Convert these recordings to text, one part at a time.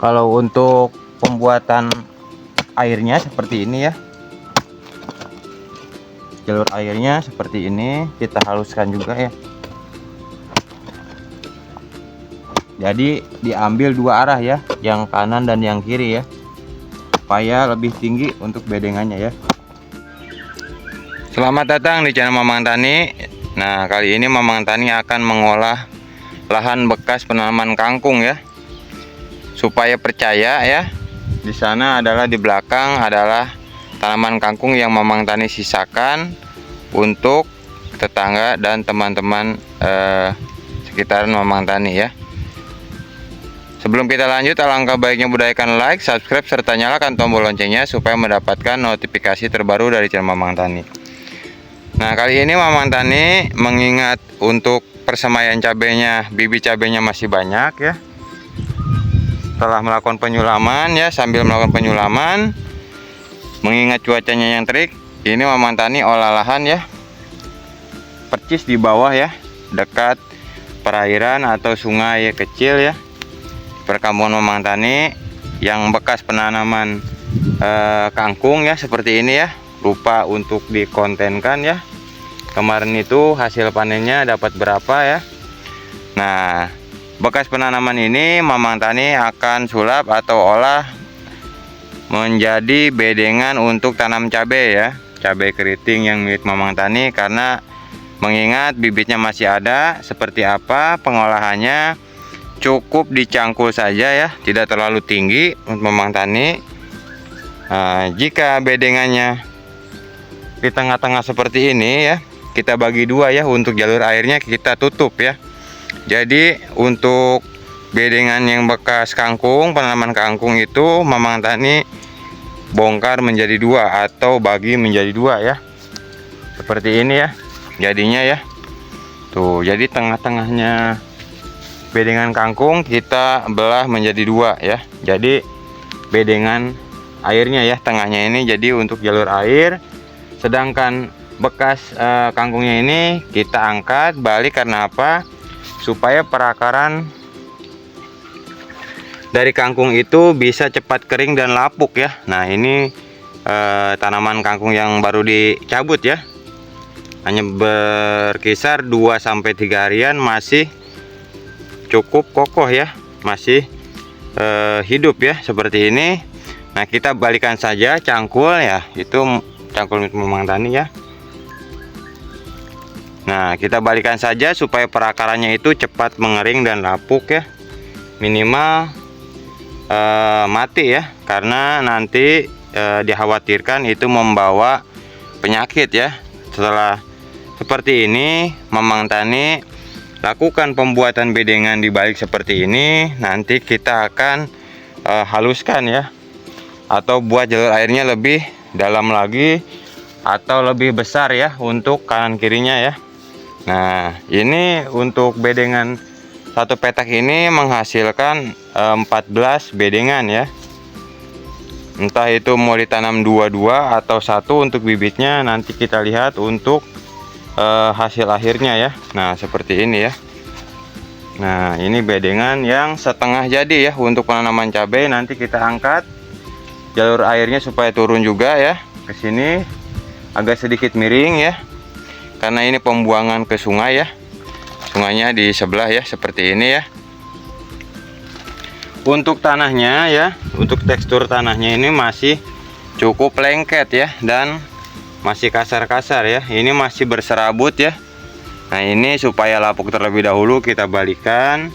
Kalau untuk pembuatan airnya seperti ini ya, jalur airnya seperti ini, kita haluskan juga ya. Jadi diambil dua arah ya, yang kanan dan yang kiri ya, supaya lebih tinggi untuk bedengannya ya. Selamat datang di channel Mamang Tani. Nah, kali ini Mamang Tani akan mengolah lahan bekas penanaman kangkung ya, supaya percaya ya. Di sana adalah, di belakang adalah tanaman kangkung yang Mamang Tani sisakan untuk tetangga dan teman-teman sekitaran Mamang Tani ya. Sebelum kita lanjut, alangkah baiknya budayakan like, subscribe, serta nyalakan tombol loncengnya supaya mendapatkan notifikasi terbaru dari channel Mamang Tani. Nah, kali ini Mamang Tani mengingat untuk persemaian cabenya, bibit cabenya masih banyak ya. Setelah melakukan penyulaman ya, sambil melakukan penyulaman, mengingat cuacanya yang terik, ini Mamang Tani olah lahan ya, percis di bawah ya, dekat perairan atau sungai kecil ya, perkampungan Mamang Tani yang bekas penanaman kangkung ya, seperti ini ya. Lupa untuk dikontenkan ya, kemarin itu hasil panennya dapat berapa ya. Nah, bekas penanaman ini Mamang Tani akan sulap atau olah menjadi bedengan untuk tanam cabai ya, cabai keriting yang milik Mamang Tani. Karena mengingat bibitnya masih ada, seperti apa pengolahannya, cukup dicangkul saja ya, tidak terlalu tinggi untuk Mamang Tani. Jika bedengannya di tengah-tengah seperti ini ya, kita bagi dua ya, untuk jalur airnya kita tutup ya. Jadi untuk bedengan yang bekas kangkung, penanaman kangkung itu Mamang Tani bongkar menjadi dua atau bagi menjadi dua ya, seperti ini ya jadinya ya. Tuh, jadi tengah-tengahnya bedengan kangkung kita belah menjadi dua ya. Jadi bedengan airnya ya, tengahnya ini jadi untuk jalur air. Sedangkan bekas kangkungnya ini kita angkat balik, karena apa? Supaya perakaran dari kangkung itu bisa cepat kering dan lapuk ya. Nah, ini tanaman kangkung yang baru dicabut ya, hanya berkisar 2-3 harian masih cukup kokoh ya, masih hidup ya, seperti ini. Nah, kita balikan saja cangkul ya, itu cangkul Mamang Tani ya. Nah, kita balikan saja supaya perakarannya itu cepat mengering dan lapuk ya, minimal mati ya, karena nanti dikhawatirkan itu membawa penyakit ya. Setelah seperti ini Mamang Tani lakukan pembuatan bedengan di balik seperti ini. Nanti kita akan haluskan ya, atau buat jalur airnya lebih dalam lagi atau lebih besar ya untuk kanan kirinya ya. Nah, ini untuk bedengan satu petak ini menghasilkan 14 bedengan ya. Entah itu mau ditanam dua-dua atau satu untuk bibitnya, nanti kita lihat untuk hasil akhirnya ya. Nah, seperti ini ya. Nah, ini bedengan yang setengah jadi ya untuk penanaman cabai. Nanti kita angkat jalur airnya supaya turun juga ya ke sini, agak sedikit miring ya, karena ini pembuangan ke sungai ya. Sungainya di sebelah ya, seperti ini ya. Untuk tanahnya ya, untuk tekstur tanahnya ini masih cukup lengket ya, dan masih kasar-kasar ya. Ini masih berserabut ya. Nah, ini supaya lapuk terlebih dahulu kita balikan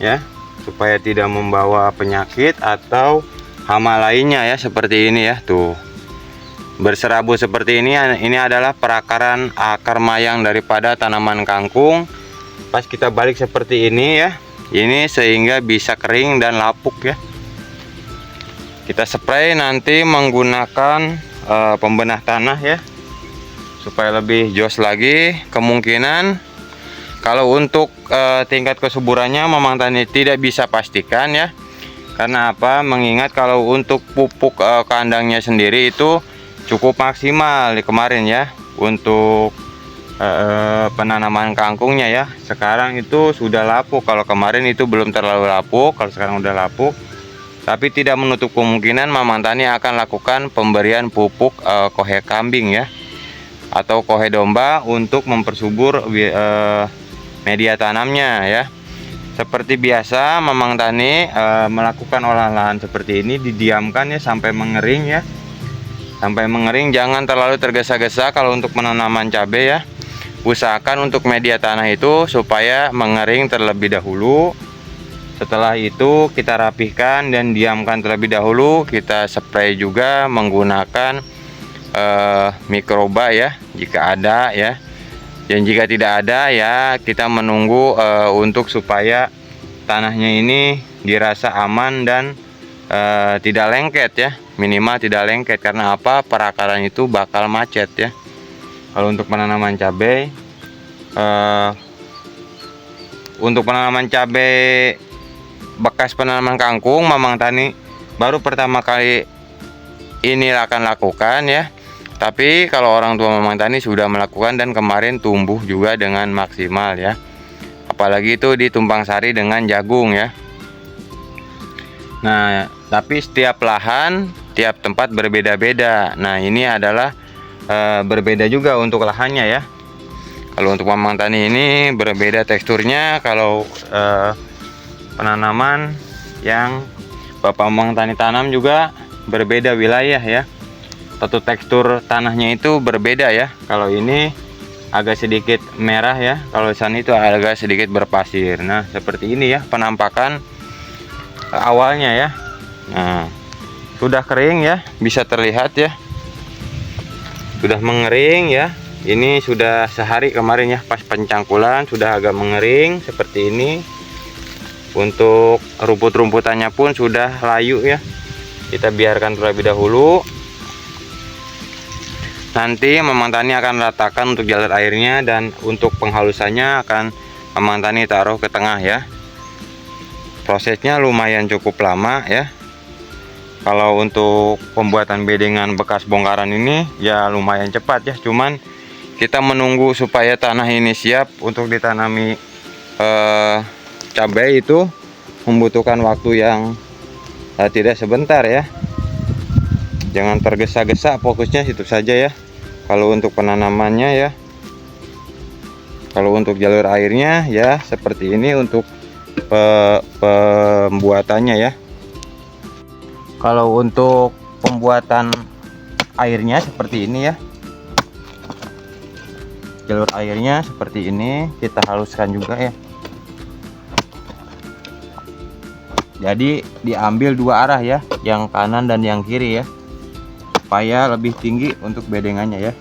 ya, supaya tidak membawa penyakit atau hama lainnya ya, seperti ini ya. Tuh, berserabut seperti ini adalah perakaran akar mayang daripada tanaman kangkung. Pas kita balik seperti ini ya, ini sehingga bisa kering dan lapuk ya. Kita spray nanti menggunakan pembenah tanah ya, supaya lebih jos lagi. Kemungkinan kalau untuk tingkat kesuburannya Mamang Tani tidak bisa pastikan ya. Karena apa? Mengingat kalau untuk pupuk kandangnya sendiri itu cukup maksimal di kemarin ya, untuk penanaman kangkungnya ya. Sekarang itu sudah lapuk. Kalau kemarin itu belum terlalu lapuk, kalau sekarang udah lapuk. Tapi tidak menutup kemungkinan Mamang Tani akan lakukan pemberian pupuk kohe kambing ya, atau kohe domba untuk mempersubur media tanamnya ya. Seperti biasa Mamang Tani melakukan olahan lahan seperti ini, didiamkan ya sampai mengering ya. Sampai mengering, jangan terlalu tergesa-gesa kalau untuk penanaman cabai ya. Usahakan untuk media tanah itu supaya mengering terlebih dahulu. Setelah itu kita rapihkan dan diamkan terlebih dahulu. Kita spray juga menggunakan mikroba ya jika ada ya. Dan jika tidak ada ya kita menunggu untuk supaya tanahnya ini dirasa aman dan tidak lengket ya, minimal tidak lengket. Karena apa? Perakaran itu bakal macet ya. Kalau untuk penanaman cabai, untuk penanaman cabai bekas penanaman kangkung, Mamang Tani baru pertama kali ini akan lakukan ya. Tapi kalau orang tua Mamang Tani sudah melakukan dan kemarin tumbuh juga dengan maksimal ya. Apalagi itu di tumpang sari dengan jagung ya. Nah, tapi setiap lahan, tiap tempat berbeda-beda. Nah, ini adalah berbeda juga untuk lahannya ya. Kalau untuk Mamang Tani ini berbeda teksturnya. Kalau penanaman yang Bapak Mamang Tani tanam juga berbeda wilayah ya. Satu tekstur tanahnya itu berbeda ya. Kalau ini agak sedikit merah ya. Kalau sana itu agak sedikit berpasir. Nah, seperti ini ya penampakan awalnya ya. Nah, sudah kering ya, bisa terlihat ya, sudah mengering ya. Ini sudah sehari kemarin ya, pas pencangkulan sudah agak mengering seperti ini. Untuk rumput-rumputannya pun sudah layu ya. Kita biarkan terlebih dahulu. Nanti Mamang Tani akan ratakan untuk jalur airnya, dan untuk penghalusannya akan Mamang Tani taruh ke tengah ya. Prosesnya lumayan cukup lama ya. Kalau untuk pembuatan bedengan bekas bongkaran ini ya lumayan cepat ya. Cuman kita menunggu supaya tanah ini siap untuk ditanami cabai itu membutuhkan waktu yang tidak sebentar ya. Jangan tergesa-gesa, fokusnya situ saja ya. Kalau untuk penanamannya ya. Kalau untuk jalur airnya ya seperti ini untuk pembuatannya ya. Kalau untuk pembuatan airnya seperti ini ya. Jalur airnya seperti ini, kita haluskan juga ya. Jadi diambil dua arah ya, yang kanan dan yang kiri ya, supaya lebih tinggi untuk bedengannya ya.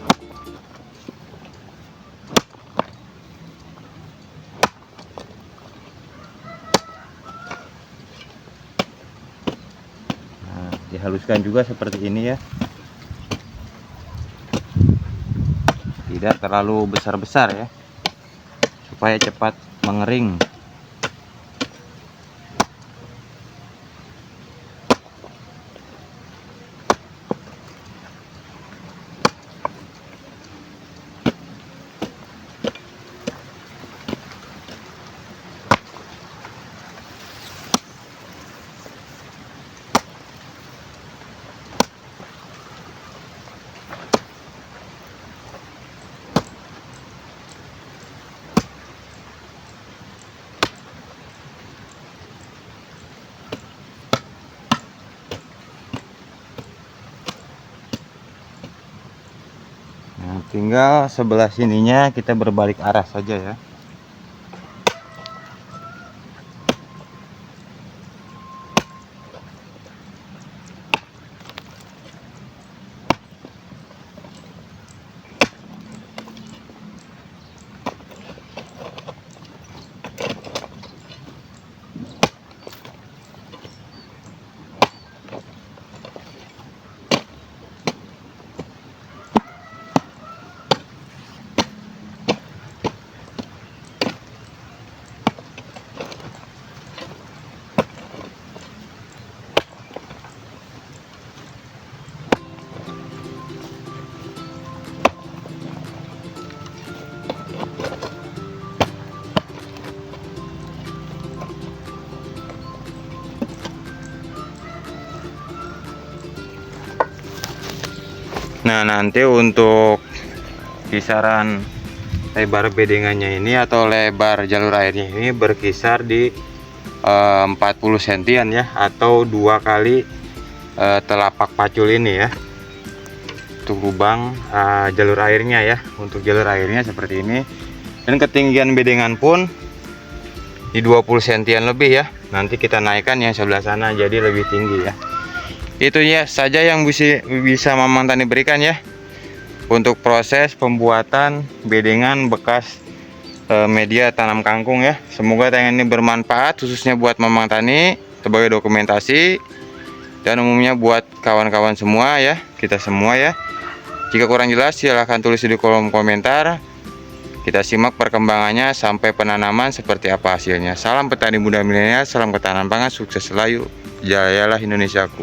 Dihaluskan juga seperti ini ya, tidak terlalu besar-besar ya, supaya cepat mengering. Tinggal sebelah sininya kita berbalik arah saja ya. Nah, nanti untuk kisaran lebar bedengannya ini atau lebar jalur airnya ini berkisar di 40 sentian ya, atau 2 kali telapak pacul ini ya, untuk lubang jalur airnya ya. Untuk jalur airnya seperti ini, dan ketinggian bedengan pun di 20 sentian lebih ya. Nanti kita naikkan yang sebelah sana jadi lebih tinggi ya. Itu ya saja yang bisa Mamang Tani berikan ya untuk proses pembuatan bedengan bekas media tanam kangkung ya. Semoga tayangan ini bermanfaat khususnya buat Mamang Tani sebagai dokumentasi, dan umumnya buat kawan-kawan semua ya, kita semua ya. Jika kurang jelas silahkan tulis di kolom komentar. Kita simak perkembangannya sampai penanaman seperti apa hasilnya. Salam petani muda milenial, salam ketahanan pangan, sukses selalu, jayalah Indonesiaku.